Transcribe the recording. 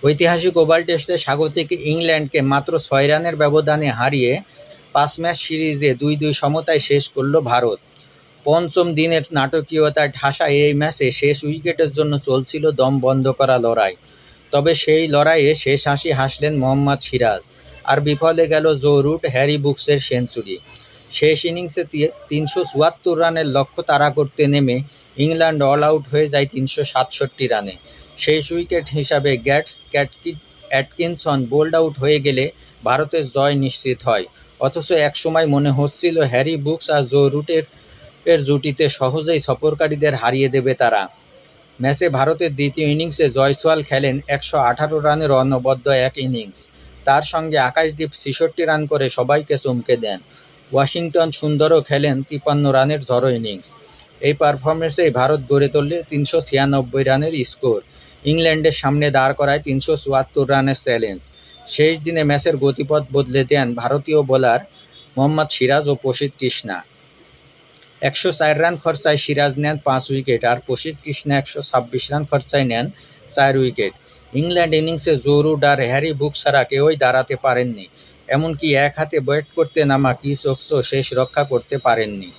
ঐতিহাসিক ওভাল টেস্টে স্বাগতিক ইংল্যান্ডকে মাত্র ৬ রানের ব্যবধানে হারিয়ে ৫ ম্যাচ সিরিজে ২-২ সমতায় শেষ করল ভারত। পঞ্চম দিনের নাটকীয়তায় ঠাসা এই ম্যাচে শেষ উইকেটের জন্য চলছিল দম বন্ধ করা লড়াই। তবে সেই লড়াইয়ে শেষ হাসি হাসলেন মোহাম্মদ সিরাজ, আর বিফলে গেল জো রুট, হ্যারি ব্রুকসের সেঞ্চুরি। শেষ ইনিংসে ৩৭৪ রানের লক্ষ্য তাড়া করতে নেমে ইংল্যান্ড অল আউট হয়ে যায় ৩৬৭ রানে। শেষ উইকেট হিসাবে অ্যাটকিনসন বোল্ড আউট হয়ে গেলে ভারতের জয় নিশ্চিত হয়। অথচ একসময় মনে হচ্ছিল হ্যারি ব্রুকস আর জো রুটের জুটিতে সহজেই সফরকারীদের হারিয়ে দেবে তারা। ম্যাচে ভারতের দ্বিতীয় ইনিংসে জয়সওয়াল খেলেন ১১৮ রানের অনবদ্য এক ইনিংস। তার সঙ্গে আকাশদীপ ৬৬ রান করে সবাইকে চমকে দেন। ওয়াশিংটন সুন্দরও খেলেন ৫৩ রানের ঝড়ো ইনিংস। এই পারফরম্যান্সেই ভারত গড়ে তোলে ৩৯৬ রানের স্কোর, ইংল্যান্ডের সামনে দাঁড় করায় ৩৭৪ রানের চ্যালেঞ্জ। শেষ দিনে ম্যাচের গতিপথ বদলে দেন ভারতীয় বোলার মোহাম্মদ সিরাজ ও প্রসিদ্ধ কৃষ্ণা। ১০৪ রান খরচায় সিরাজ নেন ৫ উইকেট, আর প্রসিদ্ধ কৃষ্ণা ১২৬ রান খরচায় নেন ৪ উইকেট। ইংল্যান্ড ইনিংসে জো রুট আর হ্যারি ব্রুকস ছাড়া কেউই দাঁড়াতে পারেননি, এমনকি এক হাতে ব্যাট করতে নামা ক্রিস ওকসও শেষ রক্ষা করতে পারেননি।